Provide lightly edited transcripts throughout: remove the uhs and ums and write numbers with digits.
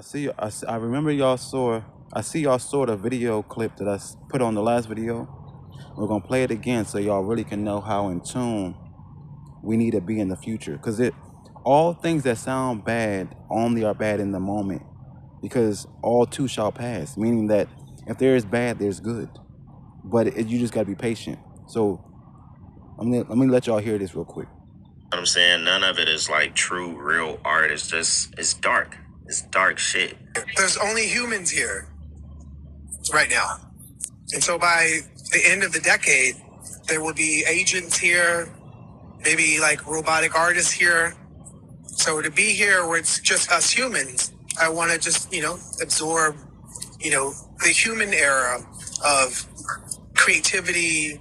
I remember y'all saw. I see y'all saw the video clip that put on the last video. We're gonna play it again so y'all really can know how in tune we need to be in the future. Cause all things that sound bad only are bad in the moment. Because all too shall pass. Meaning that if there is bad, there's good. But you just gotta be patient. So let me let y'all hear this real quick. I'm saying none of it is like true, real art. It's dark. It's dark shit. There's only humans here right now. And so by the end of the decade, there will be agents here, maybe like robotic artists here. So to be here where it's just us humans, I want to just, absorb, the human era of creativity,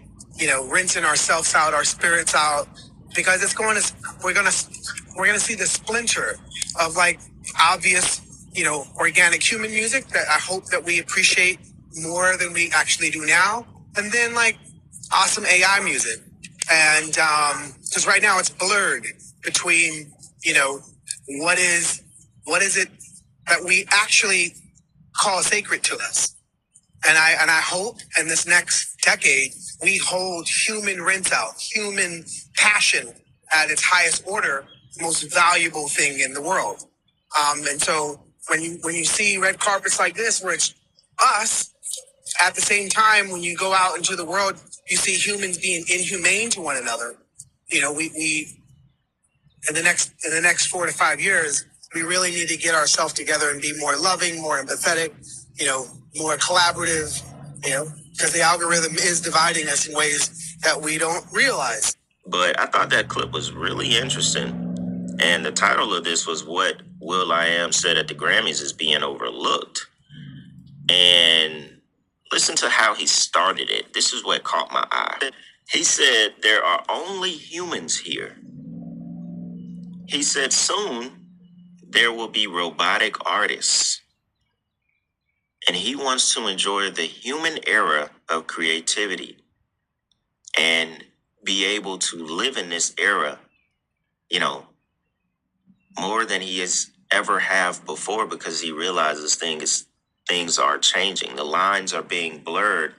rinsing ourselves out, our spirits out, because we're going to see the splinter of like obvious, organic human music that I hope that we appreciate more than we actually do now. And then like awesome AI music. And, because right now it's blurred between, what is it that we actually call sacred to us. And I hope in this next decade, we hold human rinse out, human passion at its highest order, the most valuable thing in the world. And so when you see red carpets like this, where it's us, at the same time, when you go out into the world, you see humans being inhumane to one another. We in the next 4 to 5 years, we really need to get ourselves together and be more loving, more empathetic, more collaborative, because the algorithm is dividing us in ways that we don't realize. But I thought that clip was really interesting. And the title of this was What will.i.am said at the Grammys is being overlooked. And listen to how he started it. This is what caught my eye. He said, there are only humans here. He said, soon there will be robotic artists. And he wants to enjoy the human era of creativity and be able to live in this era, more than he has ever have before, because he realizes things are changing. The lines are being blurred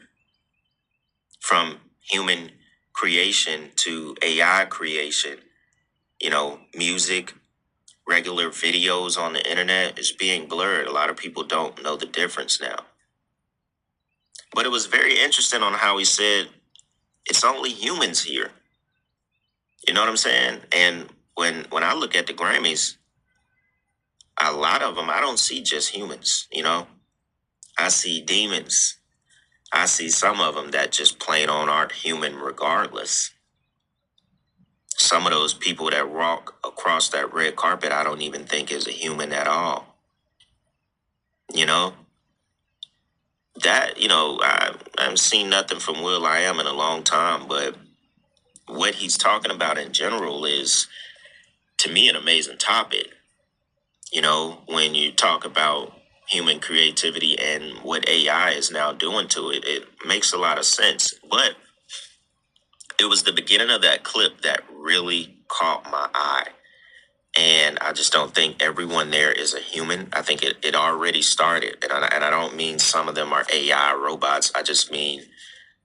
from human creation to AI creation. Music, regular videos on the internet is being blurred. A lot of people don't know the difference now. But it was very interesting on how he said, it's only humans here. You know what I'm saying? And when I look at the Grammys, a lot of them, I don't see just humans, I see demons. I see some of them that just plain on aren't human regardless. Some of those people that walk across that red carpet, I don't even think is a human at all. That, I haven't seen nothing from will.i.am in a long time, but what he's talking about in general is, to me, an amazing topic. When you talk about human creativity and what AI is now doing to it, it makes a lot of sense. But it was the beginning of that clip that really caught my eye. And I just don't think everyone there is a human. I think it already started. And I don't mean some of them are AI robots. I just mean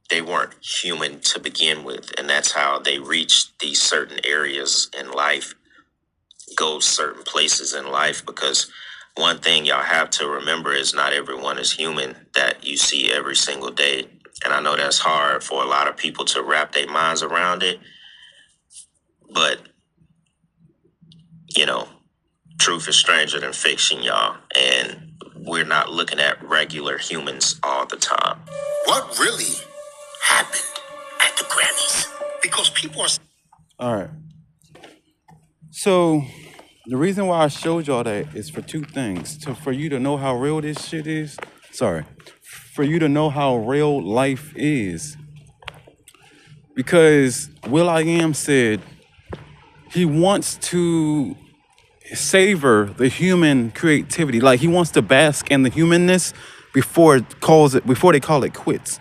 they weren't human to begin with. And that's how they reach these certain areas in life, go certain places in life. Because one thing y'all have to remember is not everyone is human that you see every single day. And I know that's hard for a lot of people to wrap their minds around it. But, truth is stranger than fiction, y'all. And we're not looking at regular humans all the time. What really happened at the Grammys? Because people are... All right. So the reason why I showed y'all that is for two things. For you to know how real this shit is. For you to know how real life is. Because will.i.am said he wants to savor the human creativity. Like he wants to bask in the humanness before they call it quits.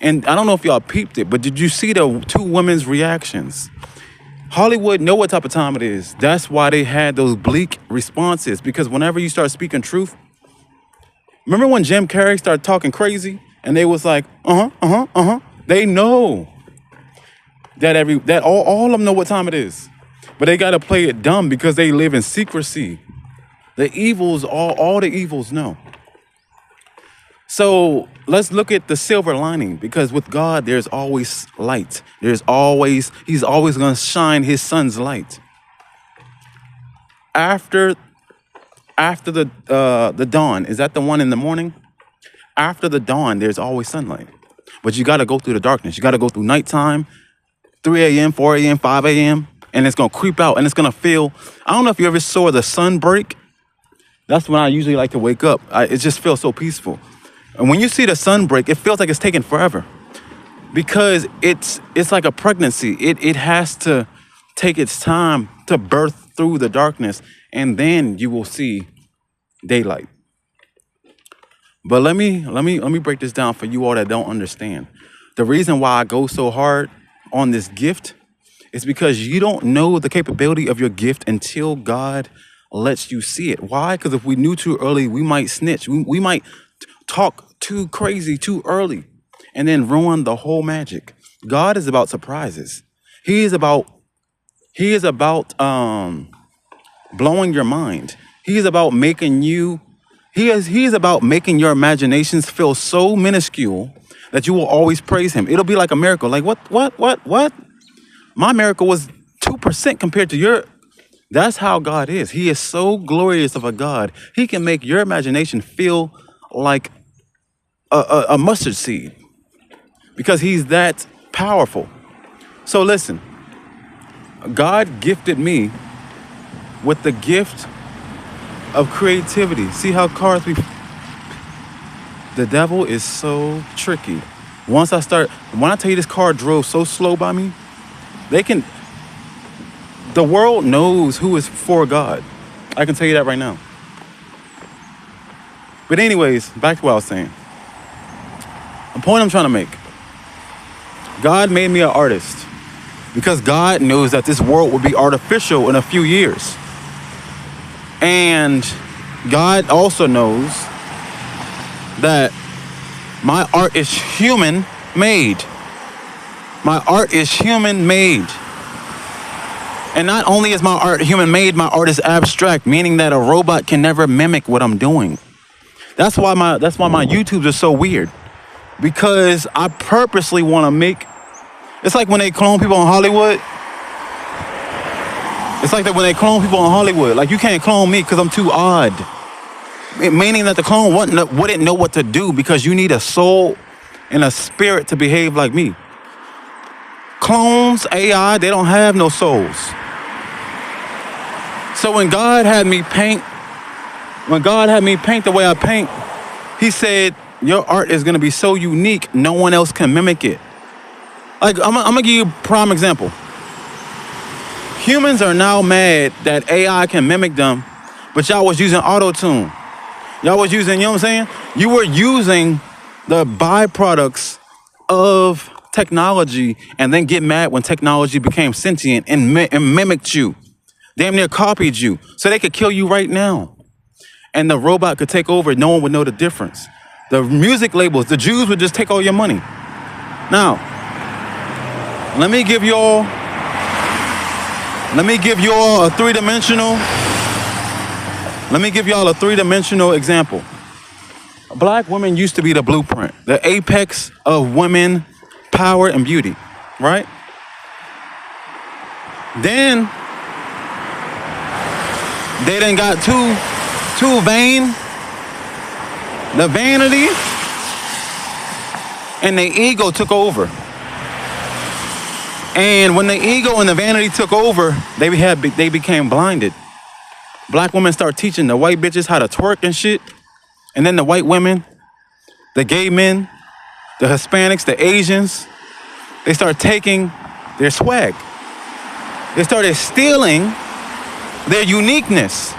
And I don't know if y'all peeped it, but did you see the two women's reactions? Hollywood know what type of time it is. That's why they had those bleak responses. Because whenever you start speaking truth, Remember when Jim Carrey started talking crazy and they was like, They know that all of them know what time it is. But they gotta play it dumb because they live in secrecy. The evils, all the evils know. So let's look at the silver lining, because with God, there's always light. He's always going to shine his sun's light. After the dawn, is that the one in the morning? After the dawn, there's always sunlight. But you got to go through the darkness. You got to go through nighttime, 3 a.m., 4 a.m., 5 a.m., and it's going to creep out and it's going to feel, I don't know if you ever saw the sun break. That's when I usually like to wake up. It just feels so peaceful. And when you see the sun break, it feels like it's taking forever, because it's like a pregnancy. It has to take its time to birth through the darkness, and then you will see daylight. But let me break this down for you all that don't understand. The reason why I go so hard on this gift is because you don't know the capability of your gift until God lets you see it. Why? Because if we knew too early, we might snitch. We might talk too crazy too early and then ruin the whole magic. God is about surprises. He is about blowing your mind. He is about making you, he is about making your imaginations feel so minuscule that you will always praise him. It'll be like a miracle. Like what? My miracle was 2% compared to your. That's how God is. He is so glorious of a God. He can make your imagination feel like a mustard seed, because he's that powerful. So listen, God gifted me with the gift of creativity. See how the devil is so tricky. When I tell you this car drove so slow by me, the world knows who is for God. I can tell you that right now. But anyways, back to what I was saying. The point I'm trying to make. God made me an artist because God knows that this world will be artificial in a few years. And God also knows that my art is human made. My art is human made. And not only is my art human made, my art is abstract, meaning that a robot can never mimic what I'm doing. That's why my YouTubes are so weird, because I purposely want to make. It's like when they clone people in Hollywood. It's like that when they clone people in Hollywood. Like, you can't clone me because I'm too odd. Meaning that the clone wouldn't know what to do, because you need a soul and a spirit to behave like me. Clones, AI, they don't have no souls. So when God had me paint the way I paint, he said, your art is going to be so unique, no one else can mimic it. Like, I'm going to give you a prime example. Humans are now mad that AI can mimic them, but y'all was using auto-tune. Y'all was using, you know what I'm saying? You were using the byproducts of technology and then get mad when technology became sentient and mimicked you. Damn near copied you so they could kill you right now. And the robot could take over. No one would know the difference. The music labels, the Jews would just take all your money. Now, let me give y'all a three-dimensional example. Black women used to be the blueprint, the apex of women power and beauty, right? Then they done got too vain. The vanity and the ego took over. And when the ego and the vanity took over, they became blinded. Black women start teaching the white bitches how to twerk and shit. And then the white women, the gay men, the Hispanics, the Asians, they start taking their swag. They started stealing their uniqueness.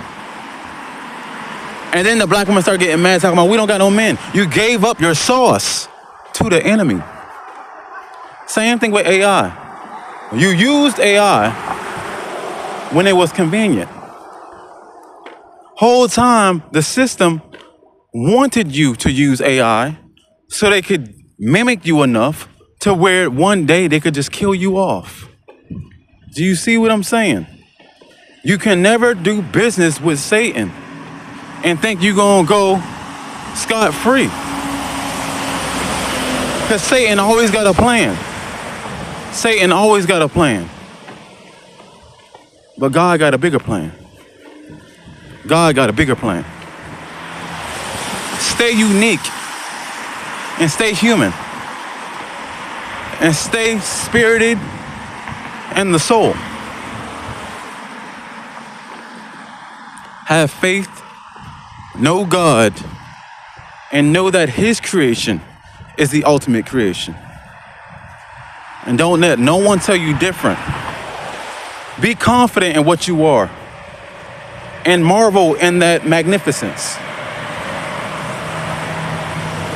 And then the black women start getting mad, talking about, we don't got no men. You gave up your sauce to the enemy. Same thing with AI. You used AI when it was convenient. Whole time, the system wanted you to use AI so they could mimic you enough to where one day they could just kill you off. Do you see what I'm saying? You can never do business with Satan and think you're going to go scot-free. Because Satan always got a plan. Satan always got a plan. But God got a bigger plan. God got a bigger plan. Stay unique and stay human and stay spirited in the soul. Have faith, know God, and know that His creation is the ultimate creation. And don't let no one tell you different. Be confident in what you are and marvel in that magnificence.